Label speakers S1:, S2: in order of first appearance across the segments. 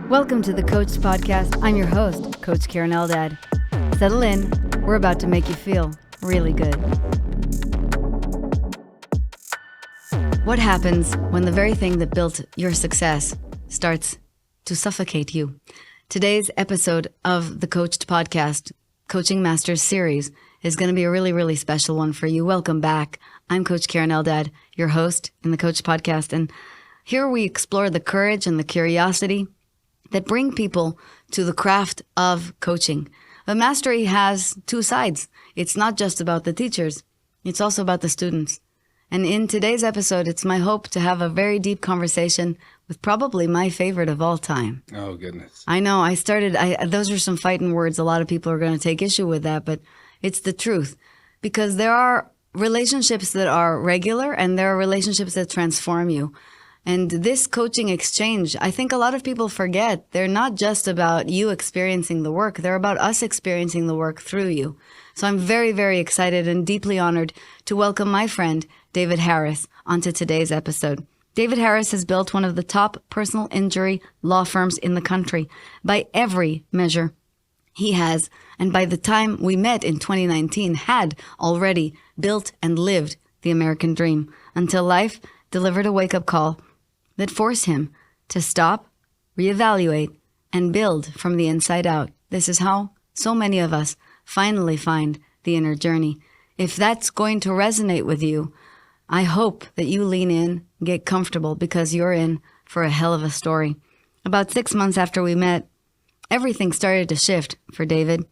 S1: Welcome to the Coached Podcast. I'm your host, Coach Karen Eldad. Settle in. We're about to make you feel really good. What happens when the very thing that built your success starts to suffocate you? Today's episode of the Coached Podcast, Coaching Masters Series, is going to be a really, really special one for you. Welcome back. I'm Coach Karen Eldad, your host in the Coached Podcast, and here we explore the courage and the curiosity that bring people to the craft of coaching. But mastery has two sides. It's not just about the teachers. It's also about the students. And in today's episode, it's my hope to have a very deep conversation with probably my favorite of all time.
S2: Oh, goodness.
S1: I know. Those are some fighting words. A lot of people are going to take issue with that, but it's the truth. Because there are relationships that are regular and there are relationships that transform you. And this coaching exchange, I think a lot of people forget, they're not just about you experiencing the work, they're about us experiencing the work through you. So I'm very, very excited and deeply honored to welcome my friend, David Harris, onto today's episode. David Harris has built one of the top personal injury law firms in the country by every measure. He has, and by the time we met in 2019, had already built and lived the American dream until life delivered a wake-up call that forced him to stop, reevaluate, and build from the inside out. This is how so many of us finally find the inner journey. If that's going to resonate with you, I hope that you lean in, get comfortable, because you're in for a hell of a story. About 6 months after we met, everything started to shift for David.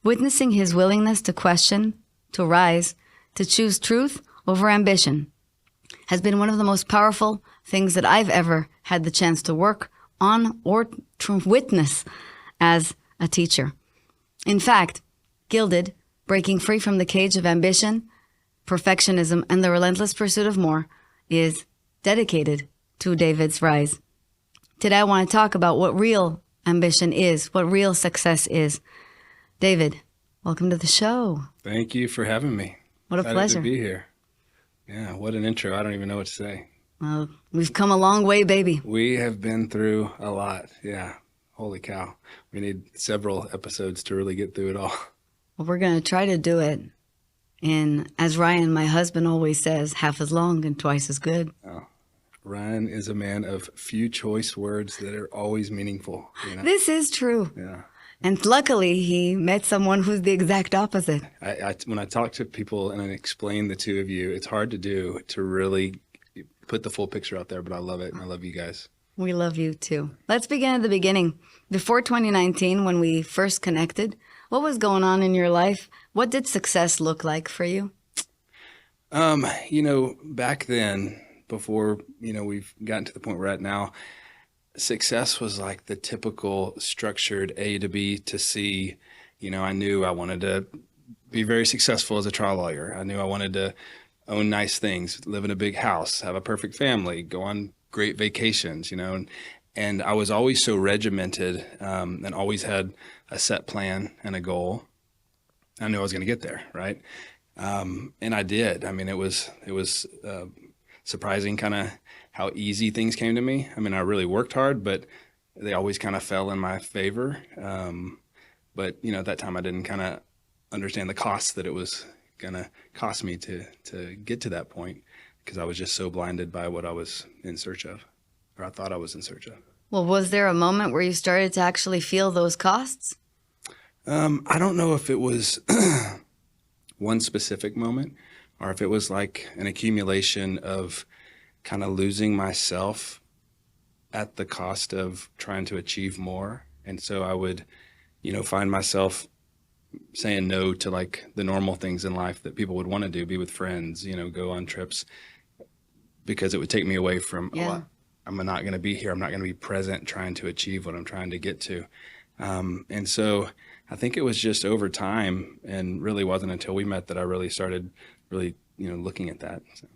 S1: Witnessing his willingness to question, to rise, to choose truth over ambition has been one of the most powerful things that I've ever had the chance to work on or to witness as a teacher. In fact, Gilded, breaking free from the cage of ambition, perfectionism, and the relentless pursuit of more, is dedicated to David's rise. Today I want to talk about what real ambition is, what real success is. David, welcome to the show.
S2: Thank you for having me.
S1: What a pleasure
S2: to be here. Yeah, what an intro. I don't even know what to say.
S1: Well, we've come a long way, baby.
S2: We have been through a lot. Yeah. Holy cow. We need several episodes to really get through it all.
S1: Well, we're going to try to do it in, as Ryan, my husband, always says, half as long and twice as good.
S2: Oh, Ryan is a man of few choice words that are always meaningful. You know?
S1: This is true.
S2: Yeah.
S1: And luckily, he met someone who's the exact opposite.
S2: When I talk to people and I explain the two of you, it's hard to do, to really put the full picture out there, but I love it, and I love you guys.
S1: We love you, too. Let's begin at the beginning. Before 2019, when we first connected, what was going on in your life? What did success look like for you?
S2: Back then, before, we've gotten to the point we're at now, success was like the typical structured A to B to C. I knew I wanted to be very successful as a trial lawyer. I knew I wanted to own nice things, live in a big house, have a perfect family, go on great vacations, and I was always so regimented and always had a set plan and a goal. I knew I was going to get there, right? And I did. I mean, it was surprising kind of how easy things came to me. I mean, I really worked hard, but they always kind of fell in my favor. But, at that time I didn't kind of understand the cost that it was going to cost me to get to that point, because I was just so blinded by what I was in search of, or I thought I was in search of.
S1: Well, was there a moment where you started to actually feel those costs?
S2: I don't know if it was one specific moment or if it was like an accumulation of kind of losing myself at the cost of trying to achieve more. And so I would, find myself saying no to like the normal things in life that people would want to do, be with friends, go on trips, because it would take me away from, I'm not going to be here. I'm not going to be present trying to achieve what I'm trying to get to. And so I think it was just over time, and really wasn't until we met that I really started looking at that. So.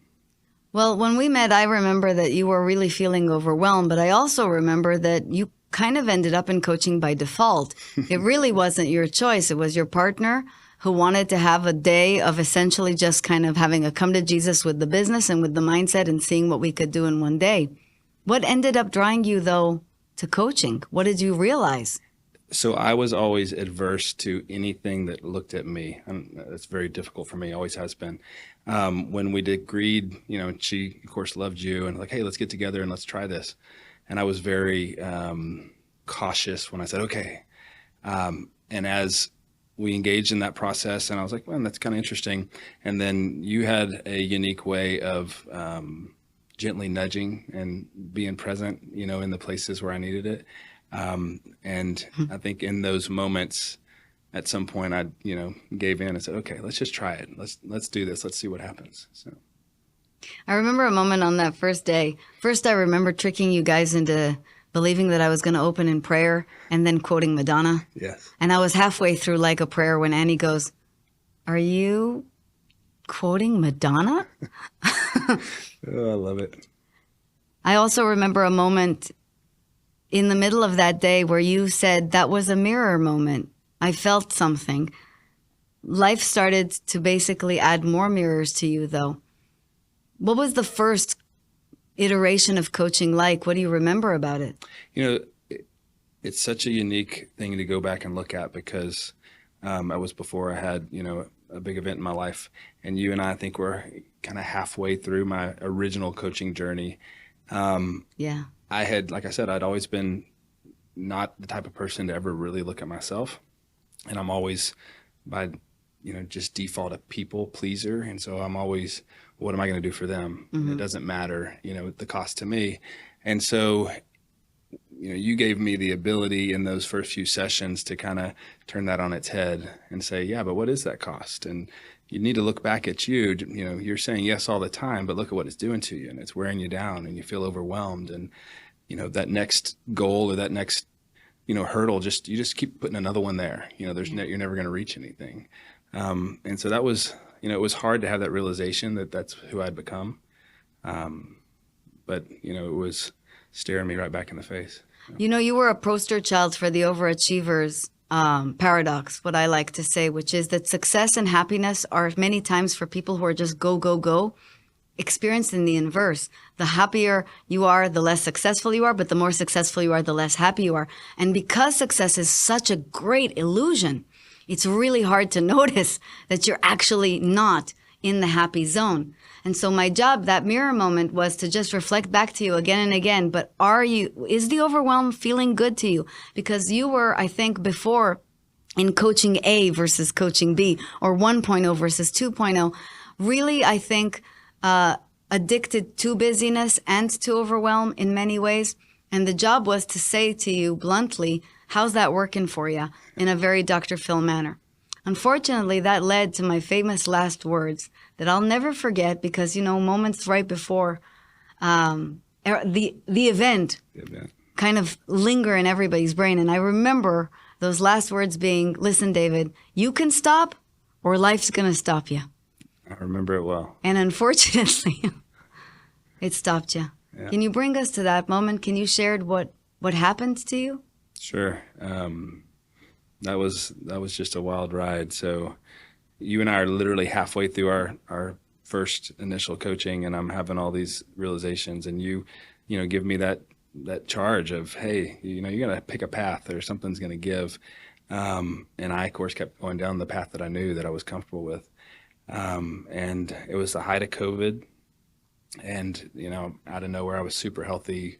S1: Well, when we met, I remember that you were really feeling overwhelmed, but I also remember that you kind of ended up in coaching by default. It really wasn't your choice. It was your partner who wanted to have a day of essentially just kind of having a come to Jesus with the business and with the mindset and seeing what we could do in one day. What ended up drawing you, though, to coaching? What did you realize?
S2: So I was always adverse to anything that looked at me. It's very difficult for me, always has been. When we agreed, she, of course, loved you and like, hey, let's get together and let's try this. And I was very cautious when I said, okay. And as we engaged in that process, and I was like, well, that's kind of interesting. And then you had a unique way of gently nudging and being present, in the places where I needed it. And I think in those moments, at some point, I, gave in and said, okay, let's just try it. Let's do this. Let's see what happens. So
S1: I remember a moment on that first day. First, I remember tricking you guys into believing that I was going to open in prayer and then quoting Madonna.
S2: yes.
S1: And I was halfway through like a prayer when Annie goes, "Are you quoting Madonna?"
S2: Oh, I love it.
S1: I also remember a moment in the middle of that day where you said that was a mirror moment. I felt something. Life started to basically add more mirrors to you, though. What was the first iteration of coaching like? What do you remember about it?
S2: It's such a unique thing to go back and look at because I was before I had, a big event in my life. And you and I think we're kind of halfway through my original coaching journey.
S1: Yeah.
S2: I had, like I said, I'd always been not the type of person to ever really look at myself. And I'm always by, just default a people pleaser. And so I'm always, what am I going to do for them? Mm-hmm. It doesn't matter, the cost to me. And so, you gave me the ability in those first few sessions to kind of turn that on its head and say, yeah, but what is that cost? And you need to look back at you. You're saying yes all the time, but look at what it's doing to you, and it's wearing you down, and you feel overwhelmed. And that next goal or that next hurdle, you just keep putting another one there. You're never going to reach anything. And so that was, it was hard to have that realization that that's who I'd become. But it was staring me right back in the face.
S1: You were a poster child for the overachievers paradox, what I like to say, which is that success and happiness are many times for people who are just go, go, go, experienced in the inverse. The happier you are, the less successful you are, but the more successful you are, the less happy you are. And because success is such a great illusion, it's really hard to notice that you're actually not in the happy zone. And so my job, that mirror moment, was to just reflect back to you again and again. But is the overwhelm feeling good to you? Because you were, I think, before in coaching A versus coaching B, or 1.0 versus 2.0, really, I think, addicted to busyness and to overwhelm in many ways. And the job was to say to you bluntly, how's that working for you, in a very Dr. Phil manner. Unfortunately, that led to my famous last words that I'll never forget because, moments right before the event kind of linger in everybody's brain. And I remember those last words being, listen, David, you can stop or life's going to stop you.
S2: I remember it well.
S1: And unfortunately, it stopped you. Yeah. Can you bring us to that moment? Can you share what happened to you?
S2: Sure. That was just a wild ride. So you and I are literally halfway through our first initial coaching, and I'm having all these realizations, and you give me that charge of, hey, you got to pick a path or something's going to give. And I, of course, kept going down the path that I knew that I was comfortable with. And it was the height of COVID, and, out of nowhere, I was super healthy,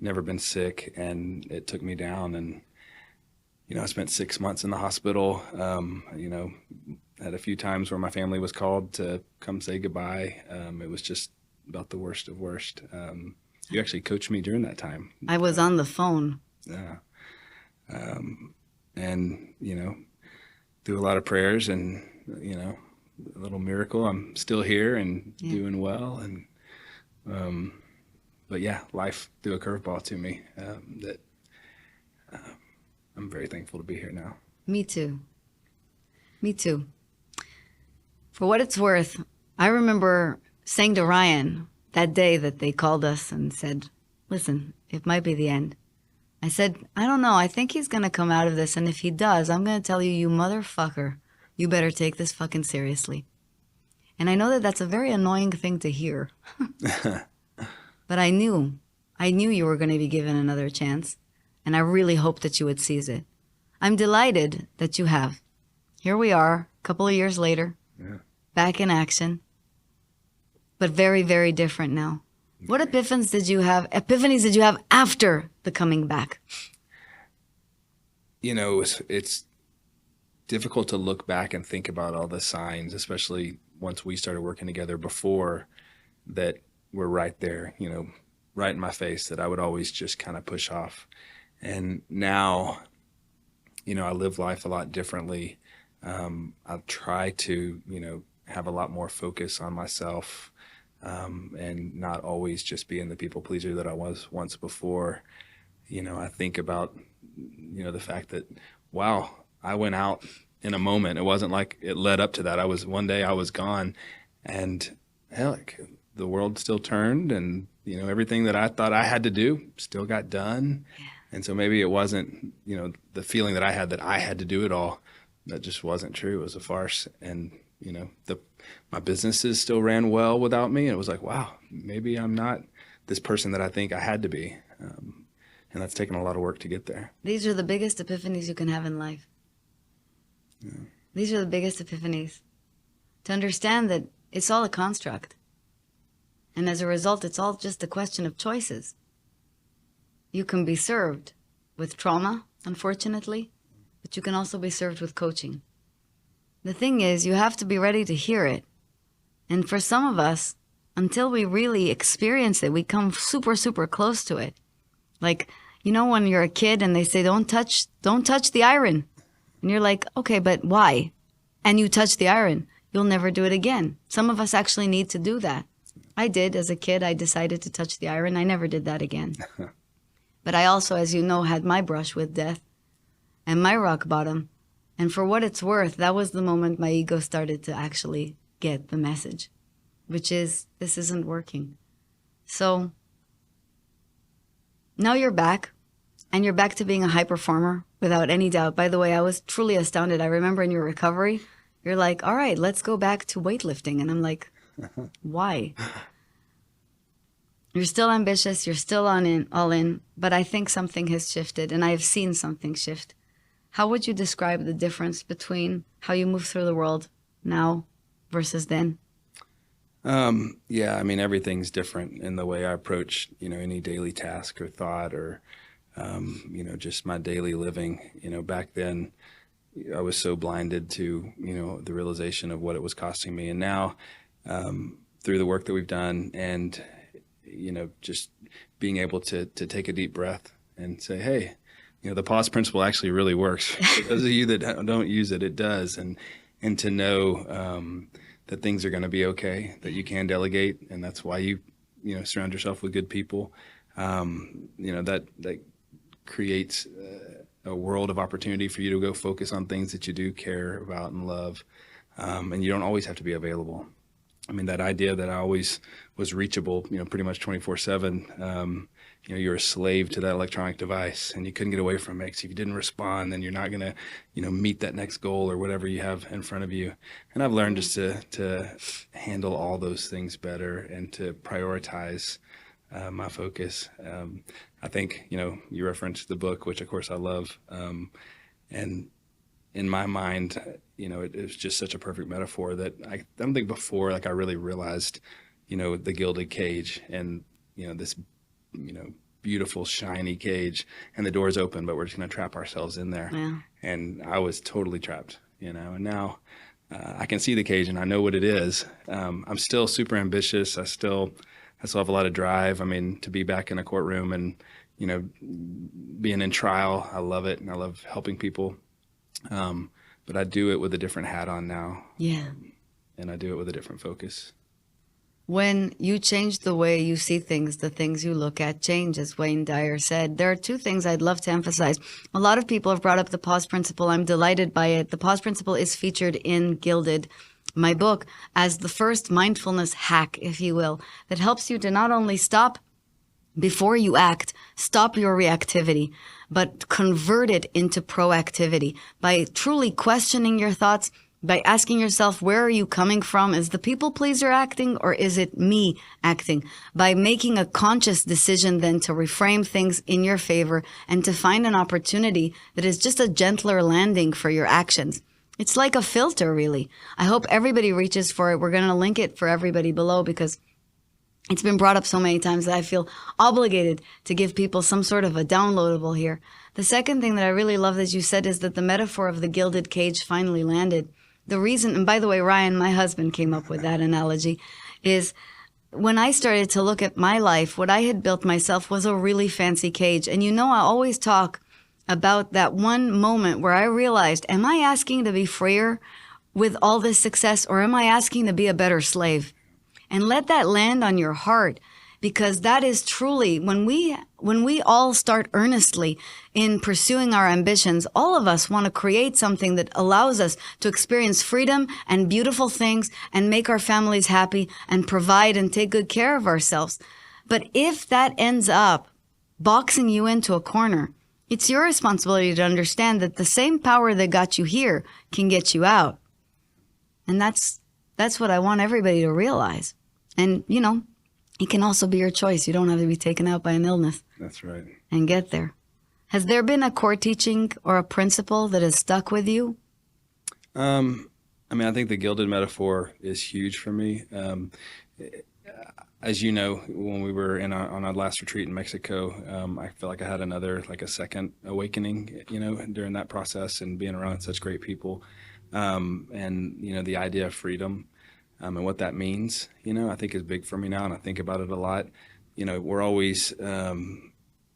S2: never been sick, and it took me down. And I spent 6 months in the hospital, had a few times where my family was called to come say goodbye. It was just about the worst of worst. You actually coached me during that time.
S1: I was on the phone.
S2: Yeah. And, through a lot of prayers and, a little miracle, I'm still here and doing well. And, but yeah, life threw a curveball to me that I'm very thankful to be here now.
S1: Me too. For what it's worth, I remember saying to Ryan that day that they called us and said, listen, it might be the end. I said, I don't know. I think he's going to come out of this. And if he does, I'm going to tell you, you motherfucker, you better take this fucking seriously. And I know that that's a very annoying thing to hear. But I knew you were going to be given another chance. And I really hope that you would seize it. I'm delighted that you have. Here we are, a couple of years later, back in action, but very, very different now. What epiphanies did you have after the coming back?
S2: You know, it's difficult to look back and think about all the signs, especially once we started working together before, that were right there, you know, right in my face, that I would always just kind of push off. And now, you know, I live life a lot differently. I try to, you know, have a lot more focus on myself, and not always just being the people pleaser that I was once before. You know, I think about, you know, the fact that, wow, I went out in a moment. It wasn't like it led up to that. One day I was gone, and heck, the world still turned, and, you know, everything that I thought I had to do still got done. Yeah. And so maybe it wasn't, you know, the feeling that I had to do it all. That just wasn't true. It was a farce. And, you know, my businesses still ran well without me. And it was like, wow, maybe I'm not this person that I think I had to be. And that's taken a lot of work to get there.
S1: These are the biggest epiphanies you can have in life. Yeah. These are the biggest epiphanies. To understand that it's all a construct. And as a result, it's all just a question of choices. You can be served with trauma, unfortunately, but you can also be served with coaching. The thing is, you have to be ready to hear it. And for some of us, until we really experience it, we come super, super close to it. Like, you know, when you're a kid and they say, don't touch the iron. And you're like, okay, but why? And you touch the iron, you'll never do it again. Some of us actually need to do that. I did as a kid. I decided to touch the iron. I never did that again. But I also, as you know, had my brush with death and my rock bottom. And for what it's worth, that was the moment my ego started to actually get the message, which is, this isn't working. So now you're back, and you're back to being a high performer without any doubt. By the way, I was truly astounded. I remember in your recovery, you're like, all right, let's go back to weightlifting. And I'm like, why? You're still ambitious, you're still all in, but I think something has shifted, and I have seen something shift. How would you describe the difference between how you move through the world now versus then?
S2: Yeah, I mean, everything's different in the way I approach, you know, any daily task or thought or, you know, just my daily living. You know, back then I was so blinded to, you know, the realization of what it was costing me. And now, through the work that we've done and, you know, just being able to take a deep breath and say, hey, you know, the pause principle actually really works. For those of you that don't use it, it does. And to know that things are going to be okay, that you can delegate, and that's why you know, surround yourself with good people. You know, that creates a world of opportunity for you to go focus on things that you do care about and love. And you don't always have to be available. I mean, that idea that I always was reachable, you know, pretty much 24/7, you know, you're a slave to that electronic device and you couldn't get away from it. So if you didn't respond, then you're not going to, you know, meet that next goal or whatever you have in front of you. And I've learned just to handle all those things better and to prioritize my focus. I think, you know, you referenced the book, which of course I love. And in my mind, you know, it was just such a perfect metaphor that I don't think before, like I really realized, you know, the gilded cage and, you know, this, you know, beautiful, shiny cage and the door's open, but we're just going to trap ourselves in there. Yeah. And I was totally trapped, you know, and now I can see the cage and I know what it is. I'm still super ambitious. I still have a lot of drive. I mean, to be back in a courtroom and, you know, being in trial, I love it. And I love helping people. But I do it with a different hat on now. Yeah. And I do it with a different focus.
S1: When you change the way you see things, the things you look at change, as Wayne Dyer said. There are two things I'd love to emphasize. A lot of people have brought up the pause principle. I'm delighted by it. The pause principle is featured in Gilded, my book, as the first mindfulness hack, if you will, that helps you to not only stop before you act, stop your reactivity, but convert it into proactivity by truly questioning your thoughts, By asking yourself, where are you coming from? Is the people pleaser acting, or is it me acting? By making a conscious decision then to reframe things in your favor and to find an opportunity that is just a gentler landing for your actions. It's like a filter, really. I hope everybody reaches for it. We're going to link it for everybody below because it's been brought up so many times that I feel obligated to give people some sort of a downloadable here. The second thing that I really love that you said is that the metaphor of the gilded cage finally landed. The reason, and by the way, Ryan, my husband, came up with that analogy, is when I started to look at my life, what I had built myself was a really fancy cage. And I always talk about that one moment where I realized, am I asking to be freer with all this success, or am I asking to be a better slave? And let that land on your heart, because that is truly, when we all start earnestly in pursuing our ambitions, all of us want to create something that allows us to experience freedom and beautiful things and make our families happy and provide and take good care of ourselves. But if that ends up boxing you into a corner, it's your responsibility to understand that the same power that got you here can get you out. And that's what I want everybody to realize. And, it can also be your choice. You don't have to be taken out by an illness.
S2: That's right.
S1: And get there. Has there been a core teaching or a principle that has stuck with you?
S2: I think the gilded metaphor is huge for me. As you know, when we were on our last retreat in Mexico, I feel like I had a second awakening, during that process and being around such great people. And the idea of freedom. And what that means, I think is big for me now, and I think about it a lot. We're always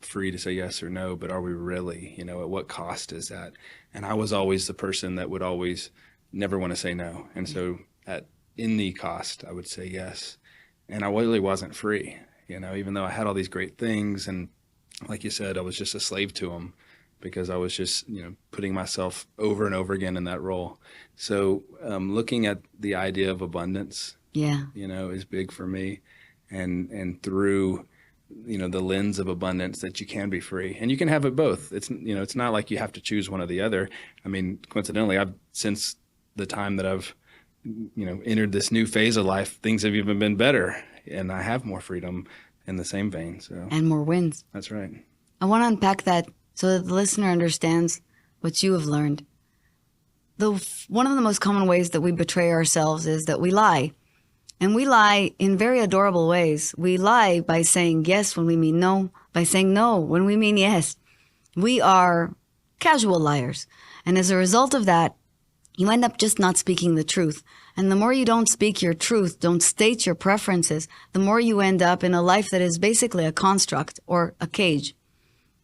S2: free to say yes or no, but are we really? At what cost is that? And I was always the person that would always never want to say no. And so at any cost, I would say yes. And I really wasn't free, even though I had all these great things. And like you said, I was just a slave to them, because I was just, putting myself over and over again in that role. So looking at the idea of abundance, is big for me. And through, the lens of abundance, that you can be free and you can have it both. It's, it's not like you have to choose one or the other. Coincidentally, since the time that I've, entered this new phase of life, things have even been better, and I have more freedom in the same vein. So
S1: and more wins.
S2: That's right.
S1: I want to unpack that so that the listener understands what you have learned. One of the most common ways that we betray ourselves is that we lie. And we lie in very adorable ways. We lie by saying yes when we mean no, by saying no when we mean yes. We are casual liars. And as a result of that, you end up just not speaking the truth. And the more you don't speak your truth, don't state your preferences, the more you end up in a life that is basically a construct or a cage.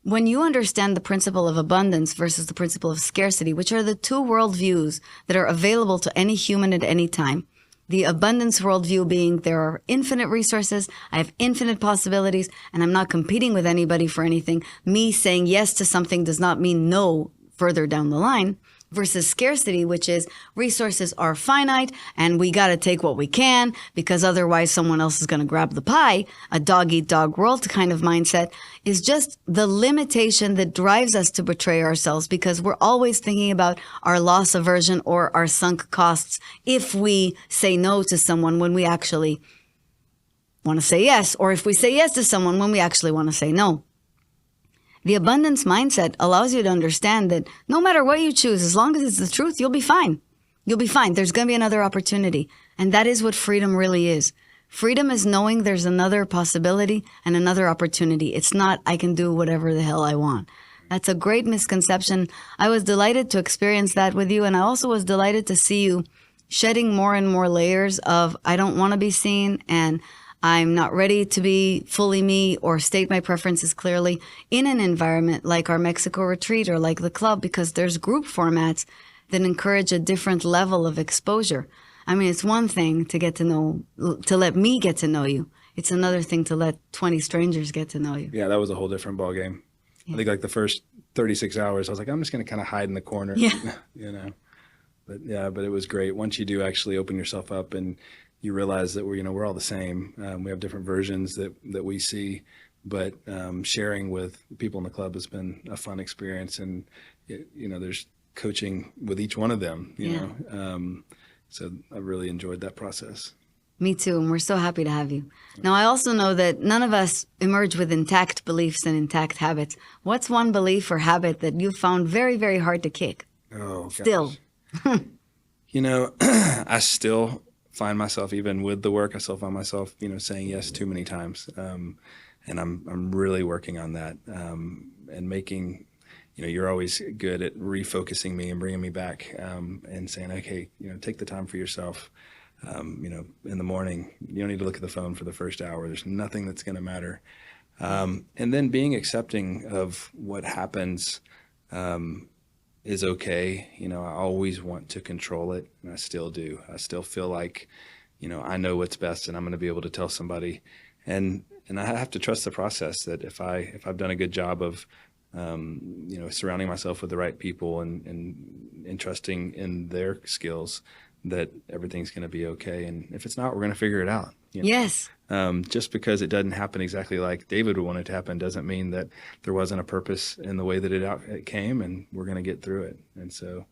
S1: When you understand the principle of abundance versus the principle of scarcity, which are the two worldviews that are available to any human at any time, the abundance worldview being there are infinite resources, I have infinite possibilities, and I'm not competing with anybody for anything. Me saying yes to something does not mean no further down the line. Versus scarcity, which is resources are finite and we got to take what we can because otherwise someone else is going to grab the pie. A dog-eat-dog world kind of mindset is just the limitation that drives us to betray ourselves, because we're always thinking about our loss aversion or our sunk costs if we say no to someone when we actually want to say yes, or if we say yes to someone when we actually want to say no. The abundance mindset allows you to understand that no matter what you choose, as long as it's the truth, you'll be fine. You'll be fine. There's going to be another opportunity. And that is what freedom really is. Freedom is knowing there's another possibility and another opportunity. It's not, I can do whatever the hell I want. That's a great misconception. I was delighted to experience that with you. And I also was delighted to see you shedding more and more layers of, I don't want to be seen, and I'm not ready to be fully me or state my preferences clearly in an environment like our Mexico retreat or like the club, because there's group formats that encourage a different level of exposure. It's one thing to let me get to know you. It's another thing to let 20 strangers get to know you.
S2: Yeah, that was a whole different ballgame. Yeah. I think like the first 36 hours, I was like, I'm just going to kind of hide in the corner, But it was great. Once you do actually open yourself up and you realize that we're all the same. We have different versions that we see, but sharing with people in the club has been a fun experience. And there's coaching with each one of them, you
S1: Yeah.
S2: know. So I really enjoyed that process.
S1: Me too, and we're so happy to have you. Now, I also know that none of us emerge with intact beliefs and intact habits. What's one belief or habit that you found very, very hard to kick?
S2: Oh,
S1: Still.
S2: gosh. You know, I still find myself, even with the work, I still find myself, you know, saying yes too many times. And I'm really working on that, and making, you know, you're always good at refocusing me and bringing me back, and saying, okay, you know, take the time for yourself. You know, in the morning, you don't need to look at the phone for the first hour. There's nothing that's going to matter. And then being accepting of what happens, is okay. You know, I always want to control it, and I still do. I still feel like, you know, I know what's best, and I'm going to be able to tell somebody, and I have to trust the process. That if I've done a good job of, you know, surrounding myself with the right people and trusting in their skills, that everything's going to be okay. And if it's not, we're going to figure it out. You know?
S1: Yes.
S2: Just because it doesn't happen exactly like David would want it to happen doesn't mean that there wasn't a purpose in the way that it came, and we're going to get through it. And so,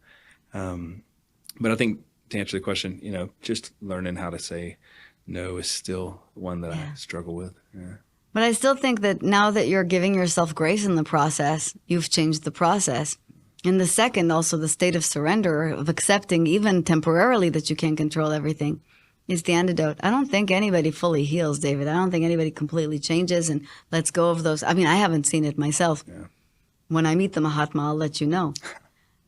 S2: but I think to answer the question, you know, just learning how to say no is still one that I struggle with. Yeah.
S1: But I still think that now that you're giving yourself grace in the process, you've changed the process. And the second, also the state of surrender, of accepting even temporarily that you can't control everything, is the antidote. I don't think anybody fully heals, David. I don't think anybody completely changes and lets go of those. I mean, I haven't seen it myself.
S2: Yeah.
S1: When I meet the Mahatma, I'll let you know.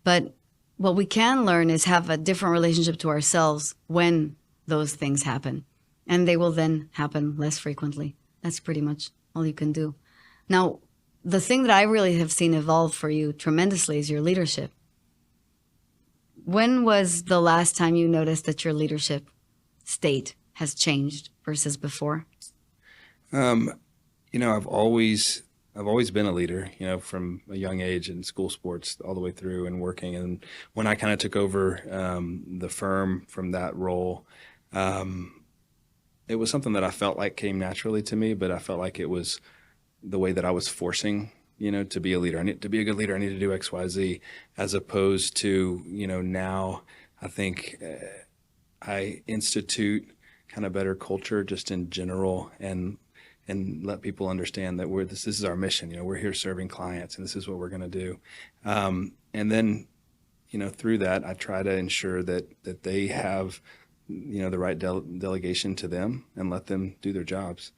S1: But what we can learn is have a different relationship to ourselves when those things happen. And they will then happen less frequently. That's pretty much all you can do. Now, the thing that I really have seen evolve for you tremendously is your leadership. When was the last time you noticed that your leadership state has changed versus before?
S2: You know, I've always been a leader, you know, from a young age in school sports all the way through and working. And when I kind of took over the firm from that role, it was something that I felt like came naturally to me, but I felt like it was the way that I was forcing, you know, to be a leader. I need to be a good leader. I need to do X, Y, Z, as opposed to, you know, now I think I institute kind of better culture just in general, and let people understand that this is our mission. You know, we're here serving clients, and this is what we're going to do. And then, you know, through that, I try to ensure that they have, you know, the right delegation to them and let them do their jobs.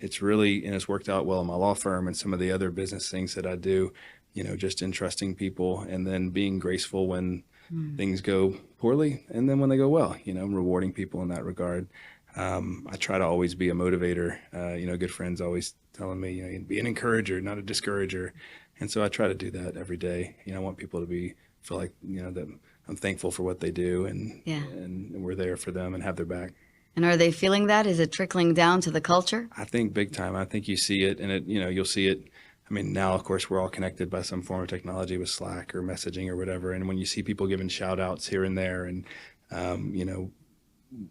S2: It's really, and it's worked out well in my law firm and some of the other business things that I do, you know, just in trusting people and then being graceful when things go poorly, and then when they go well, you know, rewarding people in that regard. I try to always be a motivator. You know, good friends always telling me, you know, be an encourager, not a discourager. And so I try to do that every day. You know, I want people to feel like, you know, that I'm thankful for what they do, and we're there for them and have their back.
S1: And are they feeling that? Is it trickling down to the culture?
S2: I think big time. I think you see it, and you know, you'll see it. I mean, now, of course, we're all connected by some form of technology with Slack or messaging or whatever. And when you see people giving shout outs here and there, and, you know,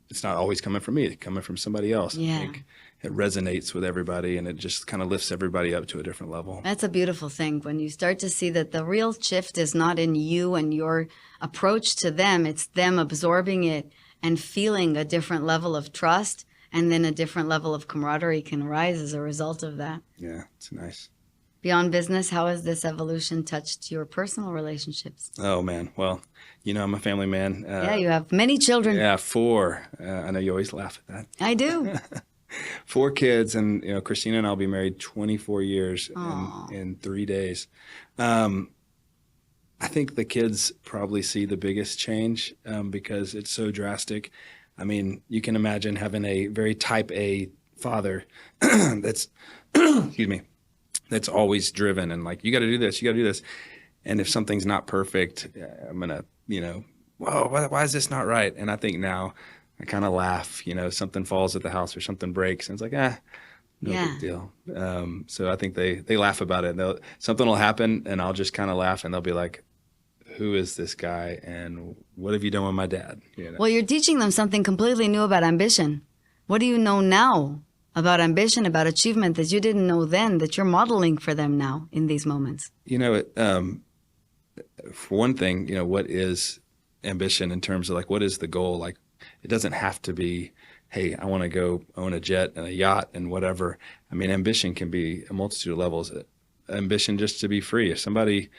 S2: it's not always coming from me, it's coming from somebody else.
S1: Yeah.
S2: I think it resonates with everybody, and it just kind of lifts everybody up to a different level.
S1: That's a beautiful thing when you start to see that the real shift is not in you and your approach to them. It's them absorbing it and feeling a different level of trust, and then a different level of camaraderie can rise as a result of that.
S2: Yeah, it's nice.
S1: Beyond business, how has this evolution touched your personal relationships?
S2: Oh, man. Well, you know, I'm a family man.
S1: Yeah, you have many children.
S2: Yeah, 4. I know you always laugh at that.
S1: I do.
S2: 4 kids, and, you know, Christina and I'll be married 24 years
S1: Aw.
S2: in 3 days. I think the kids probably see the biggest change because it's so drastic. I mean, you can imagine having a very type A father that's, excuse me, that's always driven and like, you got to do this, you got to do this. And if something's not perfect, I'm going to, you know, whoa, why is this not right? And I think now I kind of laugh, you know, something falls at the house or something breaks, and it's like, no big deal. So I think they laugh about it. Something will happen, and I'll just kind of laugh, and they'll be like, who is this guy, and what have you done with my dad? You know?
S1: Well, you're teaching them something completely new about ambition. What do you know now about ambition, about achievement that you didn't know then, that you're modeling for them now in these moments?
S2: You know, for one thing, what is ambition in terms of like, what is the goal? Like, it doesn't have to be, hey, I want to go own a jet and a yacht and whatever. I mean, ambition can be a multitude of levels. Ambition just to be free. If somebody,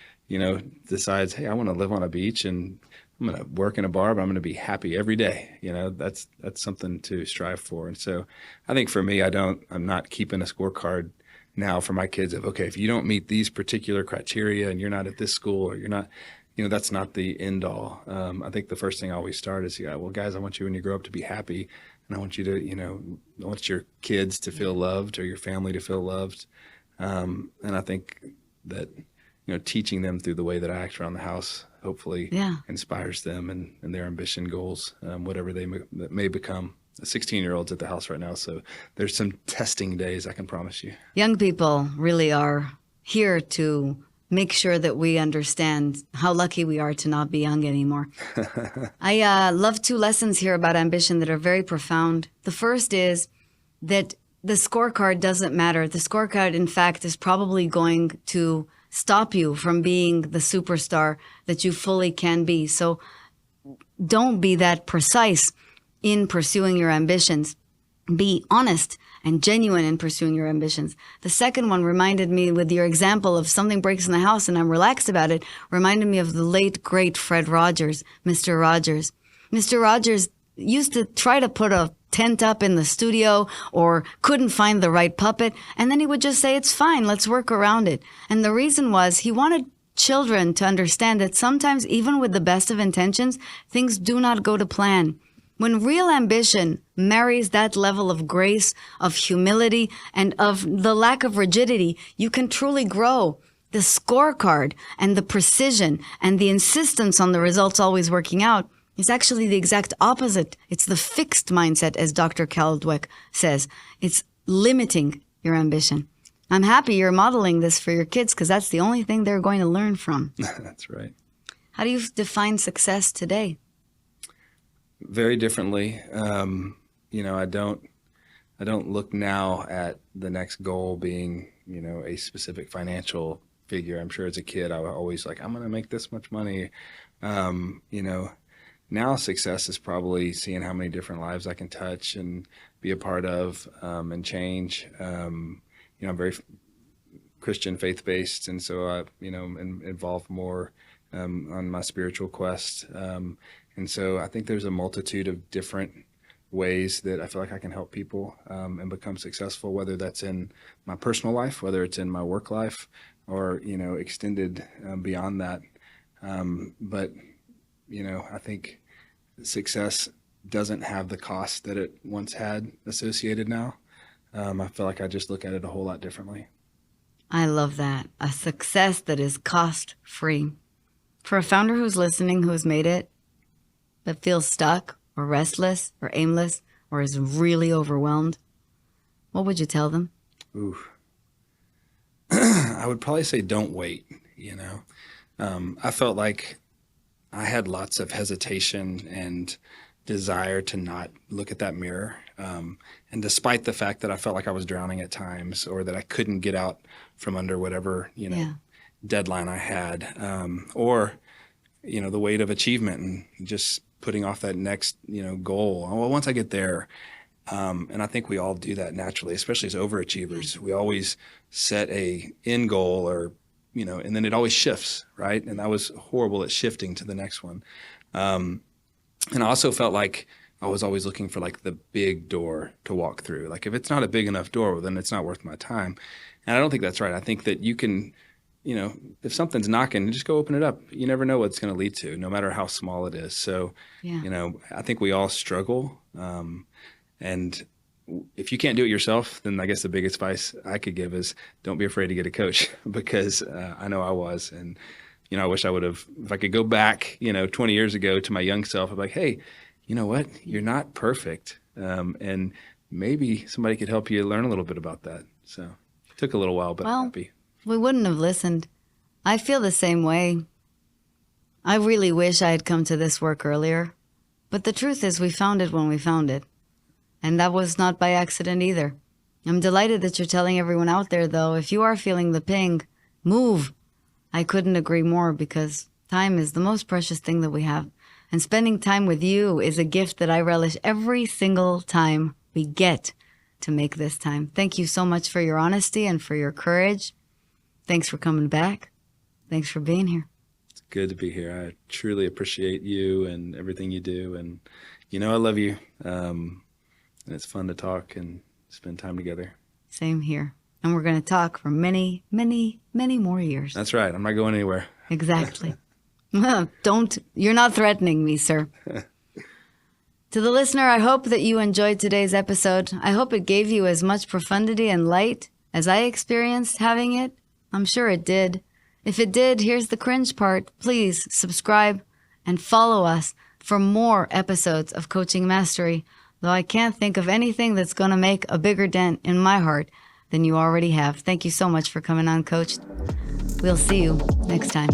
S2: decides, hey, I want to live on a beach and I'm going to work in a bar, but I'm going to be happy every day. That's something to strive for. And so I think for me, I'm not keeping a scorecard now for my kids of, okay, if you don't meet these particular criteria and you're not at this school or you're not, that's not the end all. I think the first thing I always start is, well, guys, I want you when you grow up to be happy. And I want you to, I want your kids to feel loved or your family to feel loved. And I think that, teaching them through the way that I act around the house, hopefully inspires them and their ambition goals, whatever they may become. 16-year-olds at the house right now. So there's some testing days, I can promise you.
S1: Young people really are here to make sure that we understand how lucky we are to not be young anymore. I love two lessons here about ambition that are very profound. The first is that the scorecard doesn't matter. The scorecard, in fact, is probably going to stop you from being the superstar that you fully can be. So don't be that precise in pursuing your ambitions. Be honest and genuine in pursuing your ambitions. The second one reminded me, with your example of something breaks in the house and I'm relaxed about it, reminded me of the late, great Fred Rogers, Mr. Rogers. Mr. Rogers used to try to put a tent up in the studio or couldn't find the right puppet, and then he would just say, it's fine, let's work around it. And the reason was he wanted children to understand that sometimes, even with the best of intentions, things do not go to plan. When real ambition marries that level of grace, of humility, and of the lack of rigidity, you can truly grow. The scorecard and the precision and the insistence on the results always working out is actually the exact opposite. It's the fixed mindset, as Dr. Caldweck says. It's limiting your ambition. I'm happy you're modeling this for your kids because that's the only thing they're going to learn from.
S2: That's right.
S1: How do you define success today?
S2: Very differently. I don't look now at the next goal being, a specific financial figure. I'm sure as a kid, I was always like, I'm going to make this much money. Now success is probably seeing how many different lives I can touch and be a part of, and change. I'm very Christian faith-based. And so I, involved more, on my spiritual quest. And so I think there's a multitude of different ways that I feel like I can help people and become successful, whether that's in my personal life, whether it's in my work life, or, extended beyond that. But I think success doesn't have the cost that it once had associated now. I feel like I just look at it a whole lot differently.
S1: I love that. A success that is cost-free. For a founder who's listening, who has made it, but feels stuck or restless or aimless or is really overwhelmed, what would you tell them?
S2: Ooh. I would probably say don't wait, I felt like I had lots of hesitation and desire to not look at that mirror. And despite the fact that I felt like I was drowning at times or that I couldn't get out from under whatever, deadline I had, or, the weight of achievement and just putting off that next, goal. Well, once I get there, and I think we all do that naturally, especially as overachievers. We always set a end goal or, and then it always shifts, right? And I was horrible at shifting to the next one. And I also felt like I was always looking for like the big door to walk through. Like if it's not a big enough door, well, then it's not worth my time. And I don't think that's right. I think that you can, if something's knocking, just go open it up. You never know what it's going to lead to, no matter how small it is. So, I think we all struggle. And if you can't do it yourself, then I guess the biggest advice I could give is don't be afraid to get a coach because I know I was. And, I wish I would have, if I could go back, 20 years ago to my young self, I'd be like, hey, you know what? You're not perfect. And maybe somebody could help you learn a little bit about that. So it took a little while, but I'm happy.
S1: We wouldn't have listened. I feel the same way. I really wish I had come to this work earlier. But the truth is we found it when we found it. And that was not by accident either. I'm delighted that you're telling everyone out there, though, if you are feeling the ping, move. I couldn't agree more because Time is the most precious thing that we have. And spending time with you is a gift that I relish every single time we get to make this time. Thank you so much for your honesty and for your courage. Thanks for coming back. Thanks for being here.
S2: It's good to be here. I truly appreciate you and everything you do. And, I love you. And it's fun to talk and spend time together.
S1: Same here. And we're going to talk for many, many, many more years.
S2: That's right. I'm not going anywhere.
S1: Exactly. You're not threatening me, sir. To the listener, I hope that you enjoyed today's episode. I hope it gave you as much profundity and light as I experienced having it. I'm sure it did. If it did, here's the cringe part. Please subscribe and follow us for more episodes of Coaching Mastery, though I can't think of anything that's going to make a bigger dent in my heart than you already have. Thank you so much for coming on, Coach. We'll see you next time.